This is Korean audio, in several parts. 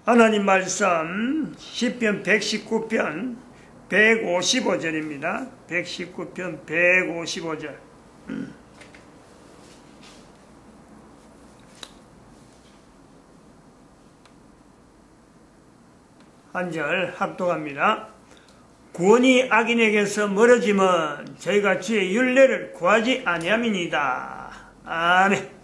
하나님 말씀 시편 119편 155절입니다. 119편 155절. 한 절 합독합니다. 구원이 악인에게서 멀어지면 저희가 주의 율례를 구하지 아니함이니이다. 아멘.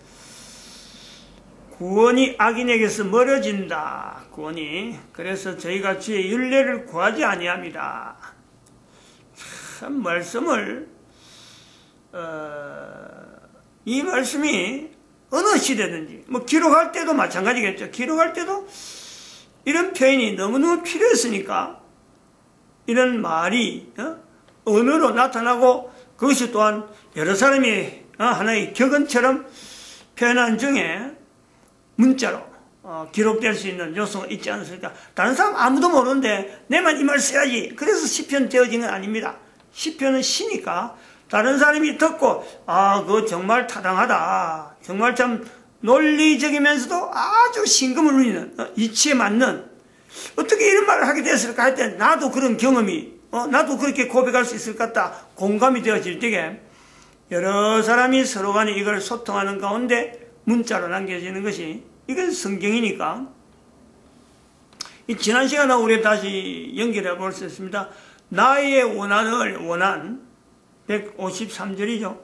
구원이 악인에게서 멀어진다. 구원이. 그래서 저희가 주의 율례를 구하지 아니함이다. 참 말씀을 이 말씀이 어느 시대든지 뭐 기록할 때도 마찬가지겠죠. 기록할 때도 이런 표현이 너무너무 필요했으니까 이런 말이 언어로 나타나고 그것이 또한 여러 사람이 하나의 격언처럼 표현한 중에 문자로 기록될 수 있는 요소가 있지 않습니까? 다른 사람 아무도 모르는데 내만 이 말 써야지. 그래서 시편 되어진 건 아닙니다. 시편은 시니까 다른 사람이 듣고 그거 정말 타당하다. 정말 참 논리적이면서도 아주 심금을 울리는 이치에 맞는 어떻게 이런 말을 하게 됐을까 할 때 나도 그런 경험이 나도 그렇게 고백할 수 있을 것 같다. 공감이 되어질 때에 여러 사람이 서로 간에 이걸 소통하는 가운데 문자로 남겨지는 것이 이건 성경이니까 이 지난 시간에 우리 다시 연결해 볼 수 있습니다. 나의 원한 153절이죠.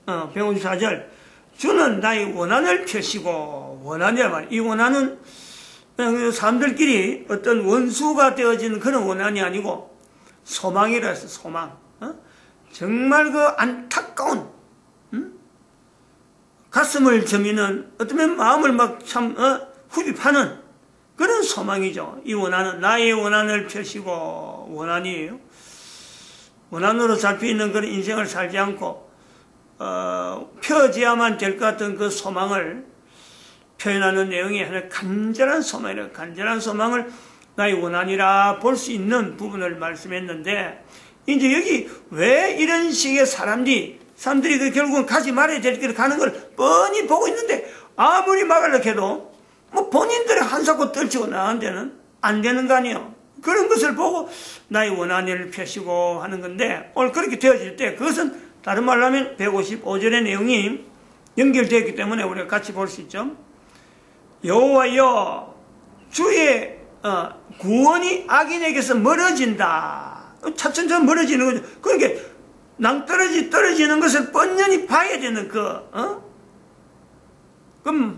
154절 주는 나의 원한을 펴시고 원한이란 말이에요. 이 원한은 그냥 사람들끼리 어떤 원수가 되어지는 그런 원한이 아니고 소망이라 해서 소망. 정말 그 안타까운 가슴을 저미는 어쩌면 마음을 막 참 흡입하는 그런 소망이죠. 이 원한은 나의 원한을 펴시고 원한이에요. 원한으로 잡혀있는 그런 인생을 살지 않고 펴져야만 될 것 같은 그 소망을 표현하는 내용이 하나의 간절한 소망이라 간절한 소망을 나의 원한이라 볼 수 있는 부분을 말씀했는데 이제 여기 왜 이런 식의 사람들이 그 결국은 가지 말아야 될 길을 가는 걸 뻔히 보고 있는데 아무리 막으려고 해도 뭐 본인들의 한사코 떨치고 나간 데는 안 되는 거 아니에요. 그런 것을 보고 나의 원한을 펴시고 하는 건데 오늘 그렇게 되어질 때 그것은 다른 말로 하면 155절의 내용이 연결되어 있기 때문에 우리가 같이 볼 수 있죠. 여호와여 주의 구원이 악인에게서 멀어진다. 차츰차츰 멀어지는 거죠. 그러니까 낭떠러지 떨어지는 것을 뻔히 봐야 되는 그럼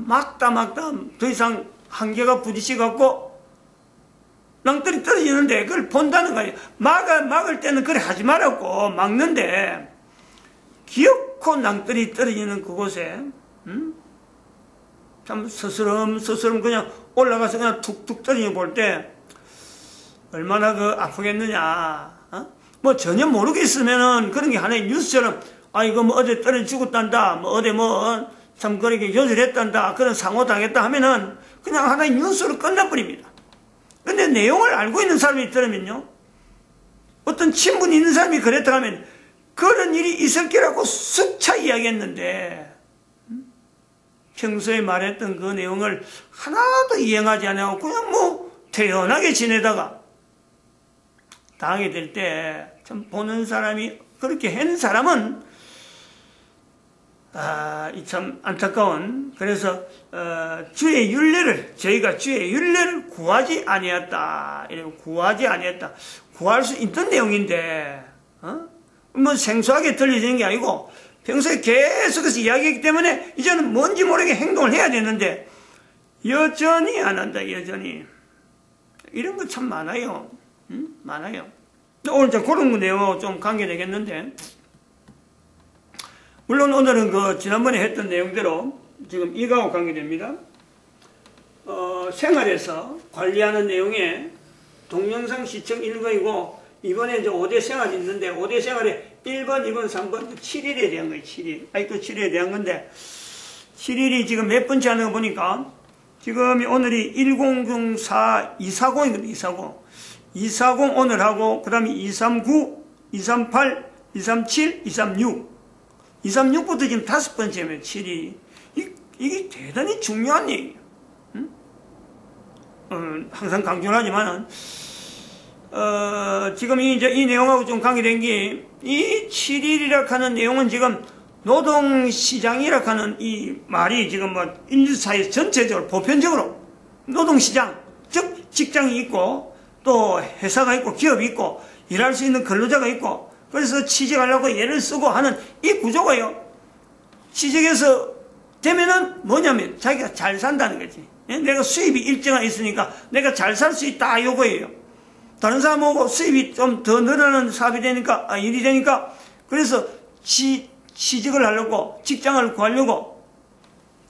막다 더 이상 한계가 부딪혀갖고 낭떠러지 떨어지는데 그걸 본다는 거예요. 막을 때는 그래 하지 말라고 막는데 기어코 낭떠러지 떨어지는 그곳에 참 스스럼 그냥 올라가서 그냥 툭툭 떨어져 볼 때 얼마나 아프겠느냐. 뭐 전혀 모르겠으면은 그런 게 하나의 뉴스처럼 이거 뭐 어디 떨어져 죽었단다 뭐 어디 참 그렇게 요절했단다 그런 상호 당했다 하면은 그냥 하나의 뉴스로 끝나버립니다. 근데 내용을 알고 있는 사람이 있더라면요 어떤 친분이 있는 사람이 그랬다 하면 그런 일이 있을 거라고 수차 이야기했는데 평소에 말했던 그 내용을 하나도 이행하지 않고 그냥 태연하게 지내다가 당하게 될 때 참 보는 사람이 그렇게 하는 사람은 이 참 안타까운 그래서 주의 율례를 저희가 주의 율례를 구하지 아니했다. 이렇게 구하지 아니했다. 구할 수 있던 내용인데 뭐 생소하게 들려지는 게 아니고 평소에 계속해서 이야기했기 때문에 이제는 뭔지 모르게 행동을 해야 되는데 여전히 안 한다. 여전히 이런 거 참 많아요. 많아요. 오늘 그런 내용하고 좀 관계되겠는데 물론 오늘은 지난번에 했던 내용대로 지금 이거하고 관계됩니다. 생활에서 관리하는 내용에 동영상 시청 1번이고 이번에 이제 5대 생활이 있는데 5대 생활에 1번, 2번, 3번 7일에 대한 거예요. 7일. 그 7일에 대한 건데 7일이 지금 몇 번째 하는 거 보니까 지금 오늘이 1004 240이거든요. 240. 240 오늘 하고 그 다음에 239, 238, 237, 236 236부터 지금 5번째면 7이 이게 대단히 중요한 얘기예요. 항상 강조를 하지만, 지금 이제 이 내용하고 좀 관계된 게, 이 7일이라 하는 내용은 지금 노동시장이라 하는 이 말이 지금 뭐 인류사회 전체적으로 보편적으로 노동시장, 즉 직장이 있고 또 회사가 있고 기업이 있고 일할 수 있는 근로자가 있고 그래서 취직하려고 애를 쓰고 하는 이 구조가요. 취직해서 되면은 뭐냐면 자기가 잘 산다는 거지. 내가 수입이 일정한 있으니까 내가 잘 살 수 있다 요거예요. 다른 사람하고 수입이 좀 더 늘어나는 사업이 되니까 일이 되니까 그래서 취직을 하려고 직장을 구하려고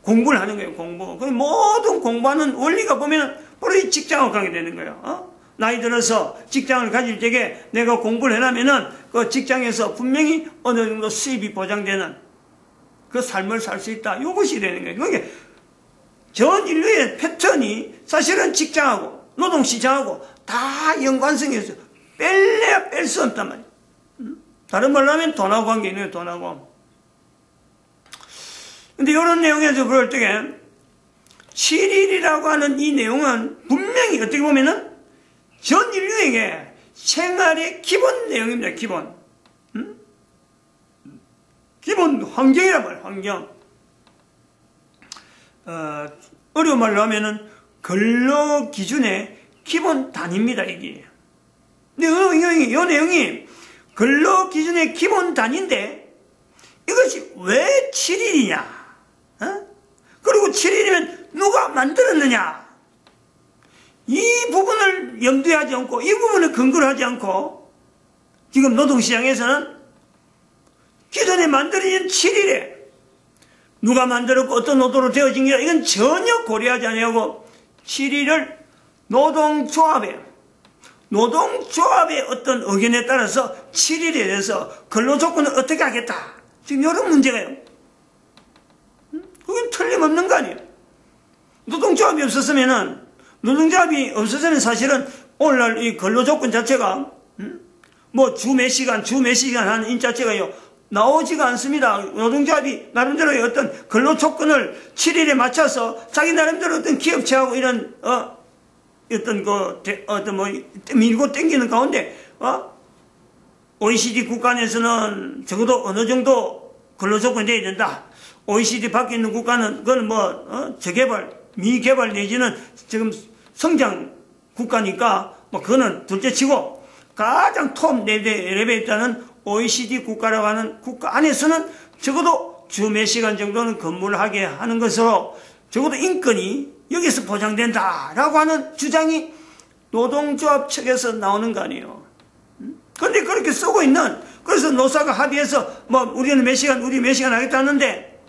공부를 하는 거예요. 공부. 그 모든 공부하는 원리가 보면 바로 이 직장을 가게 되는 거예요. 나이 들어서 직장을 가질 적에 내가 공부를 해놓으면은 그 직장에서 분명히 어느 정도 수입이 보장되는 그 삶을 살 수 있다. 이것이 되는 거예요. 그게 전 인류의 패턴이 사실은 직장하고 노동시장하고 다 연관성이 있어요. 뺄래야 뺄 수 없단 말이에요. 다른 말로 하면 돈하고 관계 있네요. 돈하고. 근데 이런 내용에서 볼 때 7일이라고 하는 이 내용은 분명히 어떻게 보면은 전 인류에게 생활의 기본 내용입니다. 기본. 기본 환경이란 말이에요. 환경. 어려운 말로 하면은 근로 기준의 기본 단위입니다. 이게. 근데 이 내용이 근로 기준의 기본 단위인데 이것이 왜 7일이냐? 그리고 7일이면 누가 만들었느냐? 이 부분을 염두에 하지 않고 이 부분을 근거로 하지 않고 지금 노동시장에서는 기존에 만들어진 7일에 누가 만들었고 어떤 노동으로 되어진 게 이건 전혀 고려하지 않냐고 7일을 노동조합의 어떤 의견에 따라서 7일에 대해서 근로조건을 어떻게 하겠다. 지금 이런 문제가요. 그건 틀림없는 거 아니에요. 노동조합이 없었으면 사실은 오늘날 이 근로조건 자체가 뭐 주 몇 시간 하는 이 자체가요 나오지가 않습니다. 노동조합이 나름대로의 어떤 근로조건을 7일에 맞춰서 자기 나름대로 어떤 기업체하고 이런 밀고 땡기는 가운데 OECD 국가 내에서는 적어도 어느 정도 근로조건이 돼야 된다. OECD 밖에 있는 국가는 그건 저개발, 미개발 내지는 지금 성장 국가니까 그거는 둘째치고 가장 톱 레벨에 있다는 OECD 국가라고 하는 국가 안에서는 적어도 주 몇 시간 정도는 근무를 하게 하는 것으로 적어도 인권이 여기서 보장된다라고 하는 주장이 노동조합 측에서 나오는 거 아니에요. 그런데 그렇게 쓰고 있는 그래서 노사가 합의해서 우리는 몇 시간 하겠다 하는데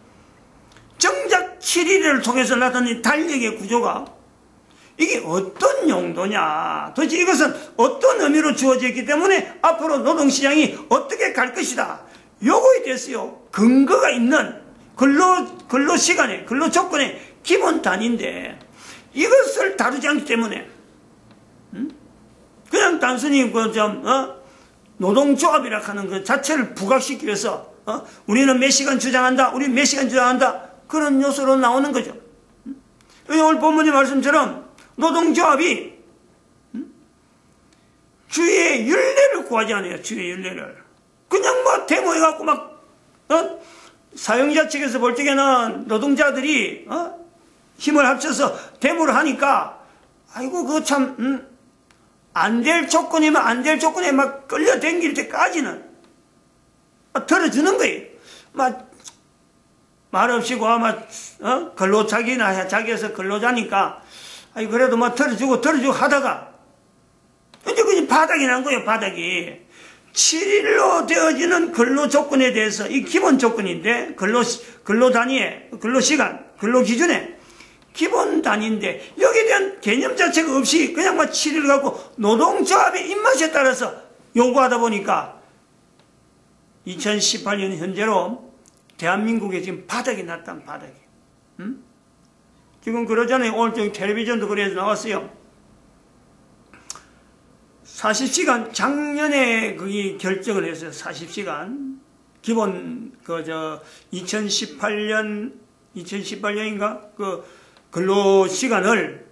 정작 7일을 통해서 나타난 달력의 구조가 이게 어떤 용도냐 도대체 이것은 어떤 의미로 주어졌기 때문에 앞으로 노동시장이 어떻게 갈 것이다 요거에 대해서요 근거가 있는 근로시간의 근로조건의 기본 단위인데 이것을 다루지 않기 때문에 그냥 단순히 노동조합이라 하는 그 자체를 부각시키기 위해서 우리는 몇 시간 주장한다 우리는 몇 시간 주장한다 그런 요소로 나오는 거죠. 오늘 본문의 말씀처럼 노동조합이 주의 율례를 구하지 않아요. 주의 율례를. 그냥 데모해갖고 사용자 측에서 볼 적에는 노동자들이 힘을 합쳐서 데모를 하니까 아이고 그거 참 안 될 조건이면 안 될 조건에 끌려다닐 때까지는 들어주는 거예요. 말없이 자기에서 근로자니까 아니 그래도 들어주고 들어주고 하다가 이제 그냥 바닥이 난 거예요. 바닥이 7일로 되어지는 근로조건에 대해서 이 기본 조건인데 근로 단위에 근로시간 근로기준에 기본 단위인데 여기에 대한 개념 자체가 없이 그냥 7일 갖고 노동조합의 입맛에 따라서 요구하다 보니까 2018년 현재로 대한민국에 지금 바닥이 났다. 바닥이. 지금 그러잖아요. 오늘 좀 텔레비전도 그래서 나왔어요. 40시간 작년에 그게 결정을 했어요. 40시간 기본 2018년인가 그 근로 시간을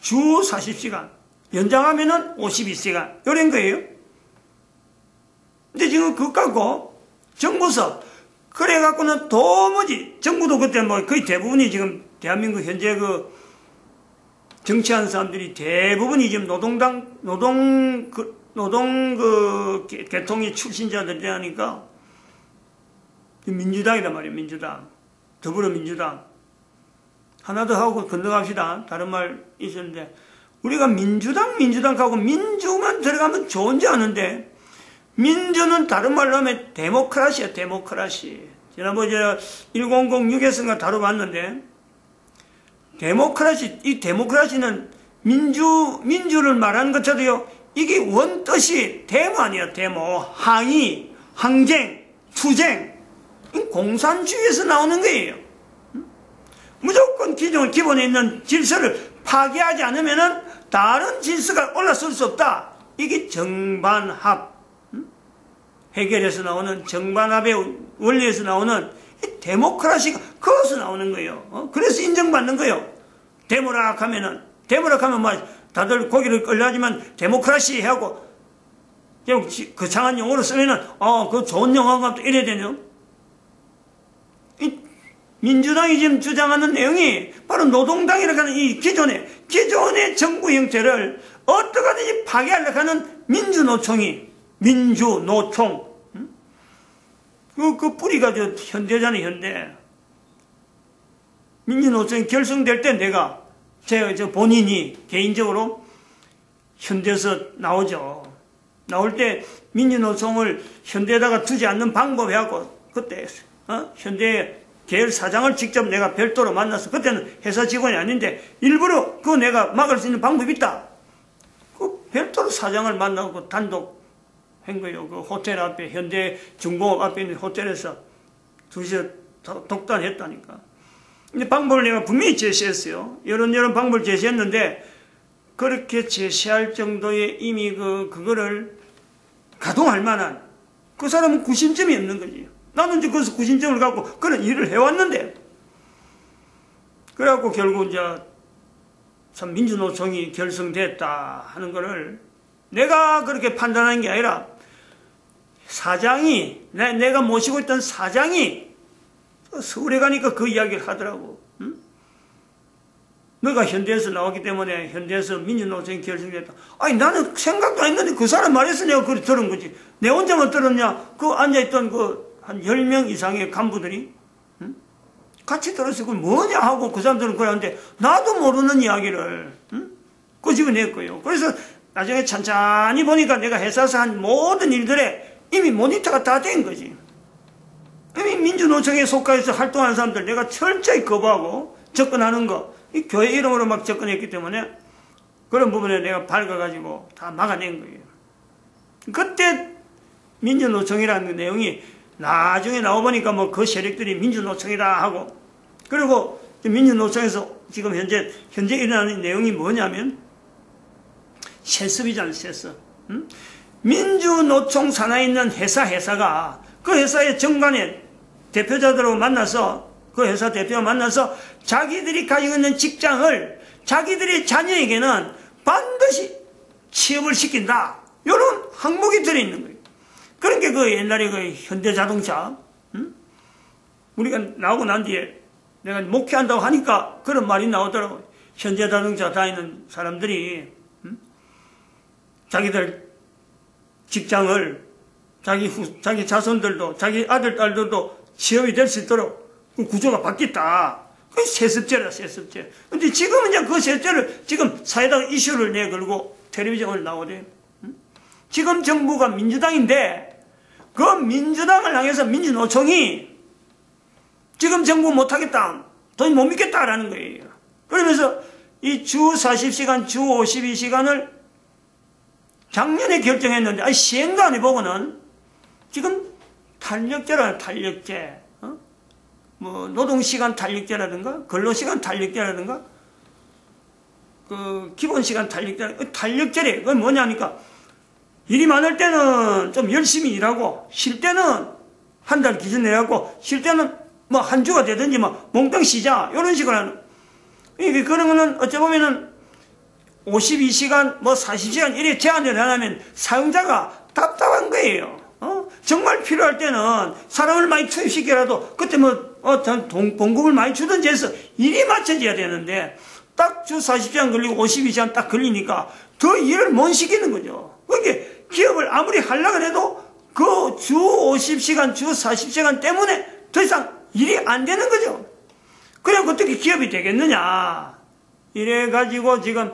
주 40시간, 연장하면은 52시간, 요런 거예요. 근데 지금 그거 갖고 정부서, 그래갖고는 도무지, 정부도 그때 뭐 거의 대부분이 지금 대한민국 현재 그 정치하는 사람들이 대부분이 지금 노동 계통의 출신자들이라니까 민주당이란 말이에요, 민주당. 더불어민주당. 하나 더 하고 건너갑시다. 다른 말 있었는데, 우리가 민주당하고 민주만 들어가면 좋은지 아는데, 민주는 다른 말로 하면 데모크라시야, 데모크라시. 지난번에 1006에서인가 다뤄봤는데, 이 데모크라시는 민주를 말하는 것처럼요, 이게 원뜻이 데모 아니야, 데모. 항의, 항쟁, 투쟁. 공산주의에서 나오는 거예요. 무조건 기본에 있는 질서를 파괴하지 않으면 다른 질서가 올라설 수 없다. 이게 정반합. 해결에서 나오는 정반합의 원리에서 나오는 데모크라시가 거기서 나오는 거예요. 그래서 인정받는 거예요. 데모락 하면 뭐 다들 고개를 끌려하지만 데모크라시 하고 거창한 용어로 쓰면은 그 좋은 용어가 또 이래야 되냐. 민주당이 지금 주장하는 내용이 바로 노동당이라고 하는 이 기존의 정부 형태를 어떻게 하든지 파괴하려고 하는 민주노총. 그 뿌리가 현대잖아요, 현대. 민주노총이 결성될 때 내가, 본인이 개인적으로 현대에서 나오죠. 나올 때 민주노총을 현대에다가 두지 않는 방법 해갖고, 그때, 현대 계열 사장을 직접 내가 별도로 만나서, 그때는 회사 직원이 아닌데, 일부러 그거 내가 막을 수 있는 방법이 있다. 그 별도로 사장을 만나고 단독 한 거예요. 그 호텔 앞에, 현대 중공업 앞에 있는 호텔에서 둘이서 독단했다니까. 근데 방법을 내가 분명히 제시했어요. 이런 방법을 제시했는데, 그렇게 제시할 정도의 이미 그거를 가동할 만한, 그 사람은 구심점이 없는 거지. 나는 이제 거기서 구심점을 갖고 그런 일을 해왔는데, 그래갖고 결국 참 민주노총이 결성됐다 하는 거를 내가 그렇게 판단한 게 아니라 사장이, 내가 모시고 있던 사장이 서울에 가니까 그 이야기를 하더라고. 응? 너가 현대에서 나왔기 때문에 현대에서 민주노총이 결성됐다. 아니, 나는 생각도 안 했는데 그 사람 말해서 내가 그걸 들은 거지. 내 혼자만 들었냐? 그 앉아있던 한 10명 이상의 간부들이, 응? 같이 들었어. 그걸 뭐냐 하고 그 사람들은 그러는데 나도 모르는 이야기를, 응? 끄집어냈고요. 그래서 나중에 찬찬히 보니까 내가 회사에서 한 모든 일들에 이미 모니터가 다 된 거지. 이미 민주노총에 속해서 활동하는 사람들 내가 철저히 거부하고 접근하는 거, 이 교회 이름으로 막 접근했기 때문에 그런 부분에 내가 밝아가지고 다 막아낸 거예요. 그때 민주노총이라는 내용이 나중에 나와보니까 뭐 그 세력들이 민주노총이다 하고, 그리고 민주노총에서 지금 현재 일어나는 내용이 뭐냐면 세습이잖아요, 세습. 응? 민주노총 산하에 있는 회사가 그 회사의 정관의 대표자들하고 만나서, 그 회사 대표와 만나서 자기들이 가지고 있는 직장을 자기들의 자녀에게는 반드시 취업을 시킨다. 이런 항목이 들어있는 거예요. 그런 게 그 옛날에 그 현대자동차, 응? 우리가 나오고 난 뒤에 내가 목회한다고 하니까 그런 말이 나오더라고요. 현대자동차 다니는 사람들이, 응? 자기들 직장을 자기 자손들도, 자기 아들, 딸들도 취업이 될 수 있도록 그 구조가 바뀌었다. 그게 세습제라, 세습제. 근데 지금은 이제 그 세습제를 지금 사회당 이슈를 내걸고 텔레비전을 나오대. 지금 정부가 민주당인데, 그 민주당을 향해서 민주노총이 지금 정부 못하겠다, 돈 못 믿겠다라는 거예요. 그러면서 이 주 40시간, 주 52시간을 작년에 결정했는데, 시행도 안 해보고는 지금 탄력제라는 탄력제, 뭐 노동시간 탄력제라든가 근로시간 탄력제라든가 그 기본시간 탄력제래. 그건 뭐냐니까 일이 많을 때는 좀 열심히 일하고, 쉴 때는 한 달 기준 내라고, 쉴 때는 뭐 한 주가 되든지 뭐 몽땅 쉬자, 이런 식으로 하는. 그런 거는 어찌 보면은 52시간, 뭐 40시간 이래 제한을 하면 사용자가 답답한 거예요. 정말 필요할 때는 사람을 많이 투입시켜라도 그때 봉급을 많이 주든지 해서 일이 맞춰져야 되는데 딱 주 40시간 걸리고 52시간 딱 걸리니까 더 일을 못 시키는 거죠. 그러니까 기업을 아무리 하려고 해도 그 주 50시간, 주 40시간 때문에 더 이상 일이 안 되는 거죠. 그냥 어떻게 기업이 되겠느냐. 이래가지고 지금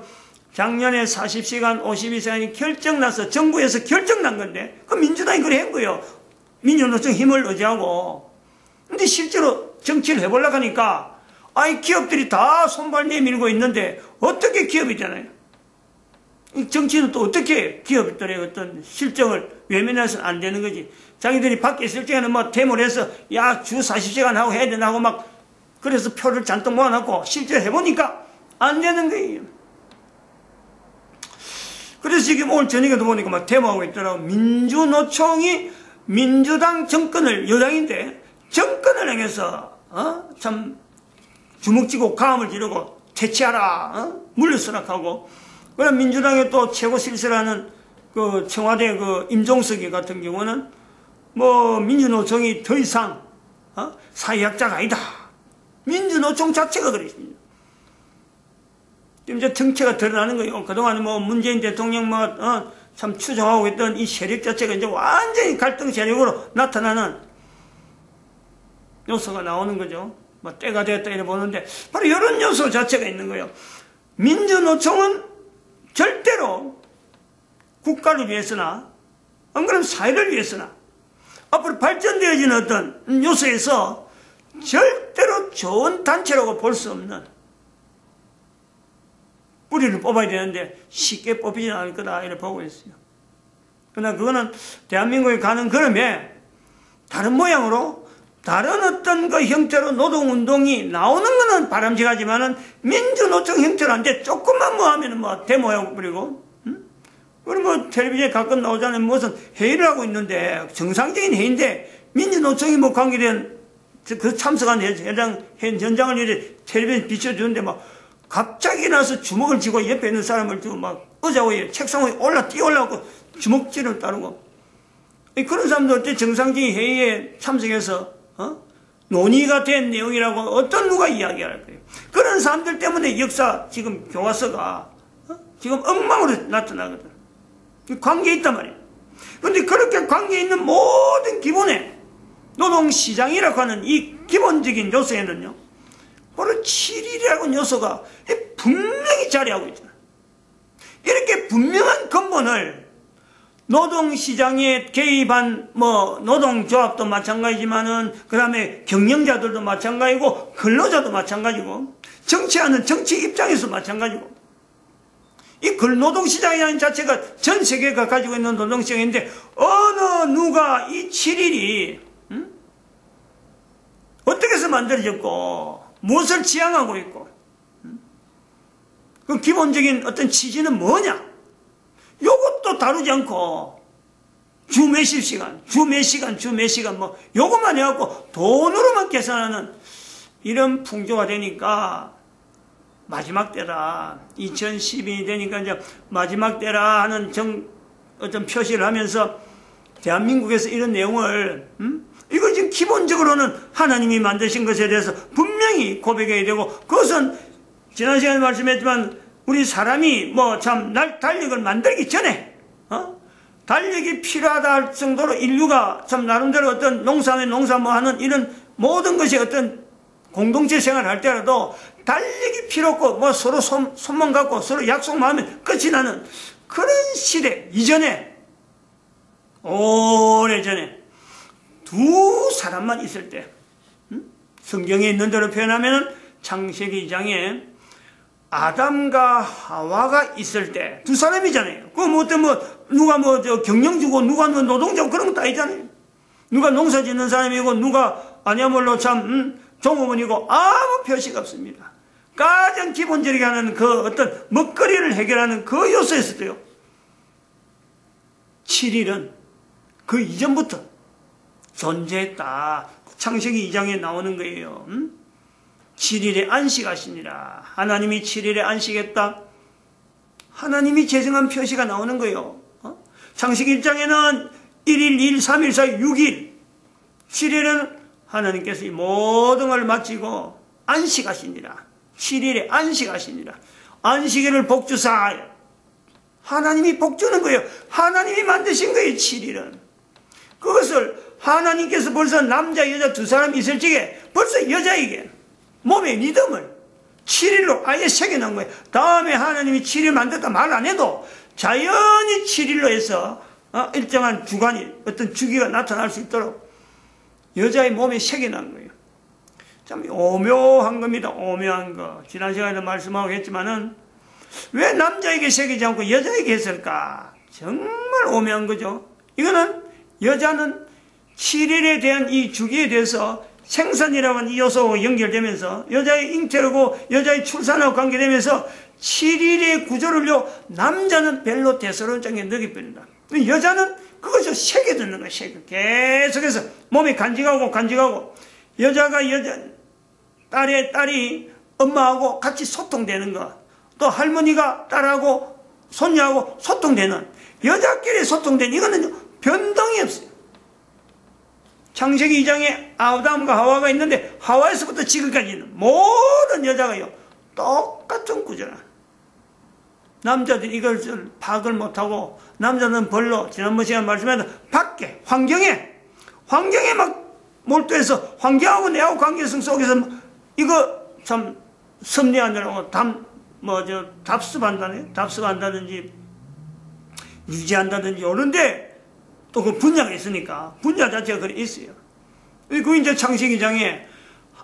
작년에 40시간, 52시간이 결정나서 정부에서 결정난 건데, 그 민주당이 그래 한 거예요. 민주노총 힘을 의지하고. 근데 실제로 정치를 해보려고 하니까, 기업들이 다 손발 내밀고 있는데, 어떻게 기업이 되나요? 정치는 또 어떻게 기업들의 어떤 실정을 외면해서는 안 되는 거지. 자기들이 밖에 있을 때는 뭐 데모를 해서, 야, 주 40시간 하고 해야 되나 하고 막, 그래서 표를 잔뜩 모아놓고, 실제로 해보니까 안 되는 거예요. 그래서 지금 오늘 저녁에도 보니까 막 데모하고 있더라고. 민주노총이 민주당 정권을, 여당인데, 정권을 향해서, 참, 주먹쥐고 가음을 지르고, 퇴치하라, 물러서락하고, 그럼 민주당의 또 최고 실세라는 그 청와대 그 임종석이 같은 경우는, 뭐, 민주노총이 더 이상, 사회학자가 아니다. 민주노총 자체가 그랬습니다. 이제 정체가 드러나는 거예요. 그동안 뭐 문재인 대통령 참 추종하고 있던 이 세력 자체가 이제 완전히 갈등 세력으로 나타나는 요소가 나오는 거죠. 뭐 때가 되었다 이래 보는데 바로 이런 요소 자체가 있는 거예요. 민주노총은 절대로 국가를 위해서나 안 그러면 사회를 위해서나 앞으로 발전되어지는 어떤 요소에서 절대로 좋은 단체라고 볼 수 없는 뿌리를 뽑아야 되는데 쉽게 뽑히지 않을 거다 이렇게 보고 있어요. 그러나 그거는 대한민국에 가는 걸음에 다른 모양으로 다른 어떤 그 형태로 노동운동이 나오는 거는 바람직하지만은 민주노총 형태로 안 돼. 조금만 뭐 하면은 뭐 데모하고 그리고 그리고 뭐 텔레비전에 가끔 나오잖아요. 무슨 회의를 하고 있는데 정상적인 회의인데 민주노총이 뭐 관계된 그 참석한 현장을 이제 텔레비전에 비춰주는데 막 갑자기 나서 주먹을 쥐고 옆에 있는 사람을 쥐고 막 의자 위에 책상 위에 뛰어올라고 주먹질을 따르고 그런 사람들 어때 정상적인 회의에 참석해서 논의가 된 내용이라고 어떤 누가 이야기할 거예요. 그런 사람들 때문에 역사 지금 교과서가 지금 엉망으로 나타나거든. 관계에 있단 말이에요. 그런데 그렇게 관계에 있는 모든 기본에 노동시장이라고 하는 이 기본적인 요소에는요. 바로 7일이라는 요소가 분명히 자리하고 있잖아요. 이렇게 분명한 근본을 노동시장에 개입한 노동조합도 마찬가지지만은 그 다음에 경영자들도 마찬가지고 근로자도 마찬가지고 정치하는 정치 입장에서 마찬가지고 이 노동시장이라는 자체가 전 세계가 가지고 있는 노동시장인데 어느 누가 이 7일이 어떻게 해서 만들어졌고 무엇을 지향하고 있고 그 기본적인 어떤 취지는 뭐냐 요것도 다루지 않고 주 몇십 시간 주 몇 시간 뭐 요것만 해갖고 돈으로만 계산하는 이런 풍조가 되니까 마지막 때다 2012년이 되니까 이제 마지막 때라 하는 어떤 표시를 하면서 대한민국에서 이런 내용을 이거 지금 기본적으로는 하나님이 만드신 것에 대해서 분명히 고백해야 되고 그것은 지난 시간에 말씀했지만 우리 사람이 달력을 만들기 전에 달력이 필요하다 할 정도로 인류가 참 나름대로 어떤 농사 하는 이런 모든 것이 어떤 공동체 생활을 할 때라도 달력이 필요 없고 서로 손만 갖고 서로 약속만 하면 끝이 나는 그런 시대 이전에 오래전에 두 사람만 있을 때 성경에 있는 대로 표현하면 창세기 2장에 아담과 하와가 있을 때 두 사람이잖아요. 누가 경영주고 누가 노동자고 그런 것도 아니잖아요. 누가 농사 짓는 사람이고 누가 아니야말로 종업원이고 아무 표시가 없습니다. 가장 기본적이게 하는 그 어떤 먹거리를 해결하는 그 요소에서도요. 7일은 그 이전부터 존재했다. 창세기 2장에 나오는 거예요. 7일에 안식하시니라. 하나님이 7일에 안식했다. 하나님이 제정한 표시가 나오는 거예요. 창세기 1장에는 1일, 2일, 3일, 4일, 6일, 7일은 하나님께서 이 모든 걸 마치고 안식하시니라. 7일에 안식하시니라. 안식일을 복주사. 하나님이 복주는 거예요. 하나님이 만드신 거예요, 7일은. 그것을 하나님께서 벌써 남자, 여자 두 사람이 있을 적에 벌써 여자에게 몸의 리듬을 7일로 아예 새겨놓은 거예요. 다음에 하나님이 7일 만들었다 말 안 해도 자연히 7일로 해서 일정한 주간이 어떤 주기가 나타날 수 있도록 여자의 몸에 새겨놓은 거예요. 참 오묘한 겁니다. 오묘한 거. 지난 시간에도 말씀하고 했지만은 왜 남자에게 새기지 않고 여자에게 했을까? 정말 오묘한 거죠. 이거는 여자는 7일에 대한 이 주기에 대해서 생산이라고 하는 이 요소와 연결되면서 여자의 잉태하고 여자의 출산하고 관계되면서 7일의 구조를요, 남자는 별로 대수로운 장에 넣게 버린다. 여자는 그것을 새겨듣는 거야, 계속해서 몸이 간직하고, 여자가 딸이 엄마하고 같이 소통되는 거, 또 할머니가 딸하고 손녀하고 소통되는, 여자끼리 소통되는, 이거는 변동이 없어요. 창세기 2장에 아담과 하와가 있는데 하와에서부터 지금까지는 모든 여자가요 똑같은 구조라. 남자들이 이걸 파악을 못하고 남자는 벌로 지난번 시간에 말씀했던 밖에 환경에 막 몰두해서 환경하고 내하고 관계성 속에서 이거 참 섭리하느라고 답습한다든지 유지한다든지 오는데 또 그 분야가 있으니까 분야 자체가 그래 있어요. 그 이제 창세기 장에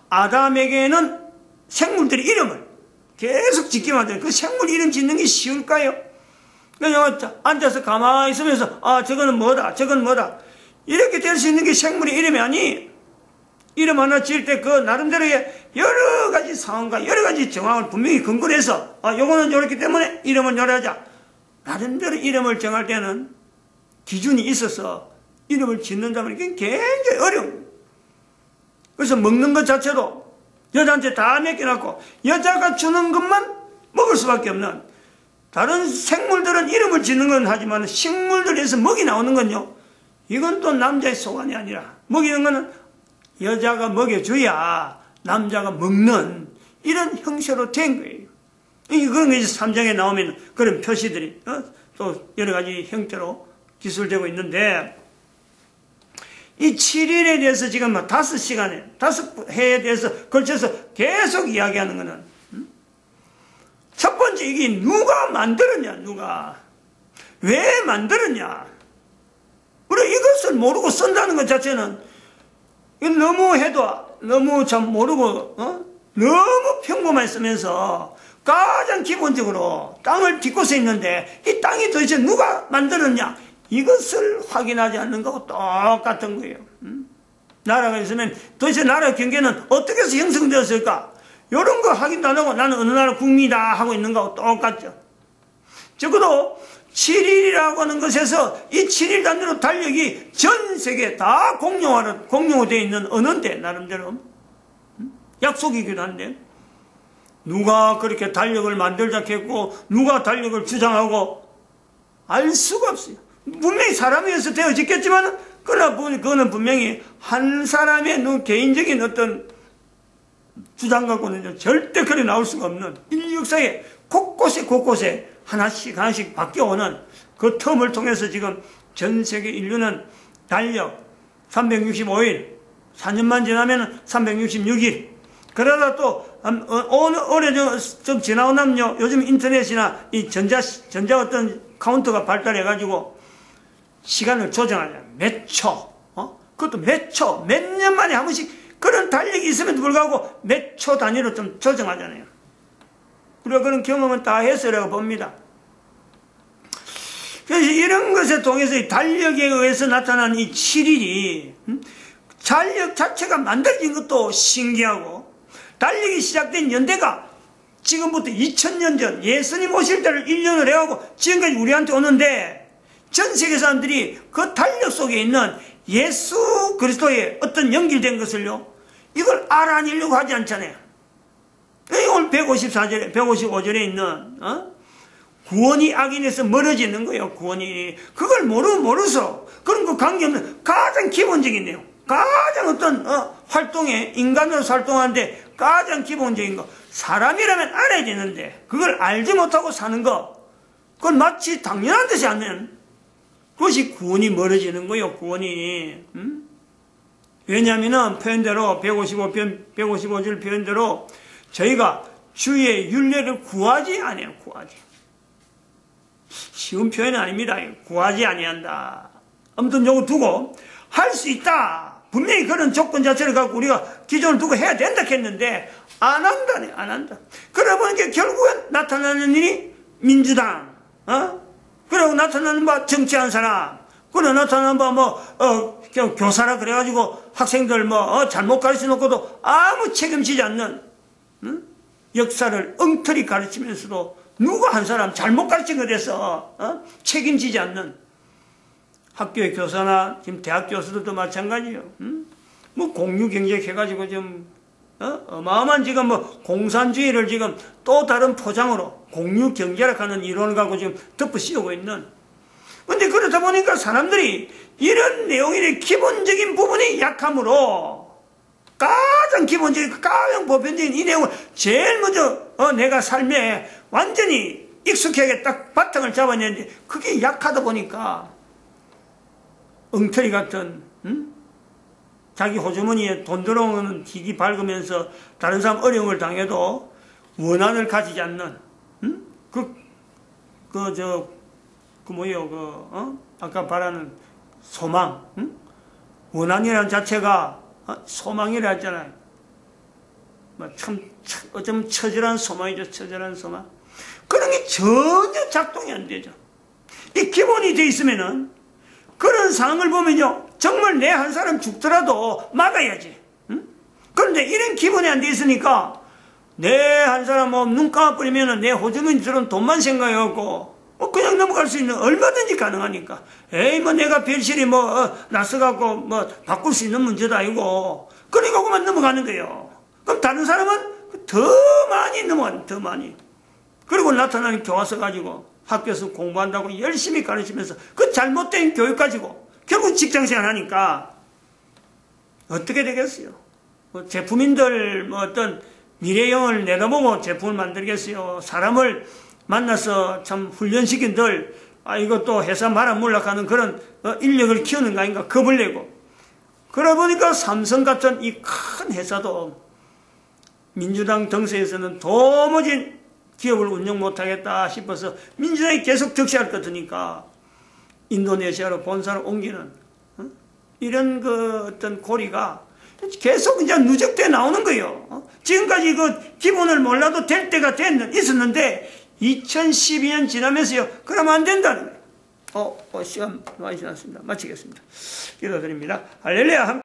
아담에게는 생물들의 이름을 계속 짓기만 하죠. 그 생물 이름 짓는 게 쉬울까요? 그냥 앉아서 가만히 있으면서 저거는 뭐다 저건 뭐다 이렇게 될 수 있는 게 생물의 이름이 아니. 이름 하나 지을 때 그 나름대로의 여러 가지 상황과 여러 가지 정황을 분명히 근거로 해서 요거는 요렇기 때문에 이름은 요래 하자. 나름대로 이름을 정할 때는 기준이 있어서 이름을 짓는다면 이게 굉장히 어려워요. 그래서 먹는 것 자체도 여자한테 다 맡겨놨고 여자가 주는 것만 먹을 수밖에 없는, 다른 생물들은 이름을 짓는 건 하지만 식물들에서 먹이 나오는 건요, 이건 또 남자의 소관이 아니라 먹이는 거는 여자가 먹여줘야 남자가 먹는 이런 형태로 된 거예요. 이건 이제 3장에 나오면 그런 표시들이 또 여러 가지 형태로 기술되고 있는데, 이 7일에 대해서 지금 5시간에 5회에 대해서 걸쳐서 계속 이야기하는 것은 첫 번째, 이게 누가 만들었냐, 누가 왜 만들었냐. 우리가 이것을 모르고 쓴다는 것 자체는 너무 참 모르고 너무 평범하게 쓰면서 가장 기본적으로 땅을 딛고서 있는데 이 땅이 도대체 누가 만들었냐, 이것을 확인하지 않는 거하고 똑같은 거예요. 나라가 있으면 도대체 나라 경계는 어떻게 해서 형성되었을까, 이런 거 확인도 안 하고 나는 어느 나라 국민이다 하고 있는 거하고 똑같죠. 적어도 7일이라고 하는 것에서 이 7일 단위로 달력이 전 세계에 다 공용화되어 있는 언어인데, 나름대로 약속이기도 한데, 누가 그렇게 달력을 만들자 했고 누가 달력을 주장하고 알 수가 없어요. 분명히 사람에 의해서 되어졌겠지만 그러나 그거는 분명히 한 사람의 개인적인 어떤 주장 갖고는 절대 그래 나올 수가 없는, 인류 역사에 곳곳에 하나씩 바뀌어오는 그 텀을 통해서 지금 전 세계 인류는 달력 365일, 4년만 지나면 366일, 그러다 또 오래 좀 지나고 나면요, 요즘 인터넷이나 이 전자 어떤 카운터가 발달해가지고 시간을 조정하냐, 몇 초, 그것도 몇 초, 몇 년 만에 한 번씩 그런 달력이 있음에도 불구하고 몇 초 단위로 좀 조정하잖아요. 우리가 그런 경험은 다 했으라고 봅니다. 그래서 이런 것에 통해서 이 달력에 의해서 나타난 이 7일이 달력 자체가 만들어진 것도 신기하고, 달력이 시작된 연대가 지금부터 2000년 전 예수님 오실 때를 1년을 해가고 지금까지 우리한테 오는데, 전 세계 사람들이 그 달력 속에 있는 예수 그리스도의 어떤 연결된 것을요, 이걸 알아내려고 하지 않잖아요. 오늘 155절에 있는 구원이 악인에서 멀어지는 거예요. 구원이. 그걸 모르서 그런 거 관계없는 가장 기본적인 내용, 가장 어떤 활동에 인간으로서 활동하는데 가장 기본적인 거, 사람이라면 알아야 되는데 그걸 알지 못하고 사는 거, 그건 마치 당연한 듯이 하면 그것이 구원이 멀어지는 거예요. 구원이. 왜냐하면 표현대로 155줄 표현대로 저희가 주의 율례를 구하지 아니에요. 구하지. 쉬운 표현은 아닙니다. 구하지 아니한다. 아무튼 요거 두고 할 수 있다. 분명히 그런 조건 자체를 갖고 우리가 기존을 두고 해야 된다 했는데 안 한다네. 안 한다. 그러다 보니까 결국은 나타나는 일이 민주당, 그리고 나타나는 바 정치한 사람, 그리고 나타나는 바 교사라 그래가지고 학생들 잘못 가르쳐 놓고도 아무 책임지지 않는, 역사를 엉터리 가르치면서도 누가 한 사람 잘못 가르친 것에 대해서 책임지지 않는 학교의 교사나 지금 대학 교수들도 마찬가지예요. 공유경제 해가지고 좀 어마어마한 지금 공산주의를 지금 또 다른 포장으로 공유경제라 하는 이론을 갖고 지금 덮어 씌우고 있는. 근데 그러다 보니까 사람들이 이런 내용의 기본적인 부분이 약함으로 가장 기본적인, 가장 보편적인 이 내용을 제일 먼저 내가 삶에 완전히 익숙하게 딱 바탕을 잡았는데 그게 약하다 보니까 엉터리 같은, 자기 호주머니에 돈 들어오는 기기 밝으면서 다른 사람 어려움을 당해도 원한을 가지지 않는, 아까 말하는 소망, 원한이라는 자체가 소망이라 했잖아요. 어쩌면 처절한 소망이죠. 처절한 소망. 그런 게 전혀 작동이 안 되죠. 이 기본이 돼 있으면은 그런 상황을 보면요, 정말 내 한 사람 죽더라도 막아야지. 그런데 이런 기본이 안 돼 있으니까 내 한 사람 눈 감아버리면은 내 호주머니 들은 돈만 생각해갖고 그냥 넘어갈 수 있는, 얼마든지 가능하니까. 내가 별실이 나서갖고 바꿀 수 있는 문제도 아니고, 그러니까 그만 넘어가는 거예요. 그럼 다른 사람은 더 많이 넘어가는, 더 많이. 그리고 나타나는 교과서 가지고 학교에서 공부한다고 열심히 가르치면서 그 잘못된 교육 가지고 결국 직장생활 하니까 어떻게 되겠어요? 제품인들 어떤 미래형을 내다보고 제품을 만들겠어요? 사람을 만나서 참 훈련시킨들, 이것도 회사 말아물락하는 그런 인력을 키우는 거 아닌가 겁을 내고. 그러다 보니까 삼성 같은 이 큰 회사도 민주당 정세에서는 도무지 기업을 운영 못하겠다 싶어서 민주당이 계속 득세할 것 같으니까 인도네시아로 본사를 옮기는 이런 어떤 고리가 계속 이제 누적돼 나오는 거예요. 지금까지 그 기본을 몰라도 될 때가 있었는데 2012년 지나면서요, 그러면 안 된다는 거예요. 시간 많이 지났습니다. 마치겠습니다. 기도드립니다. 할렐루야.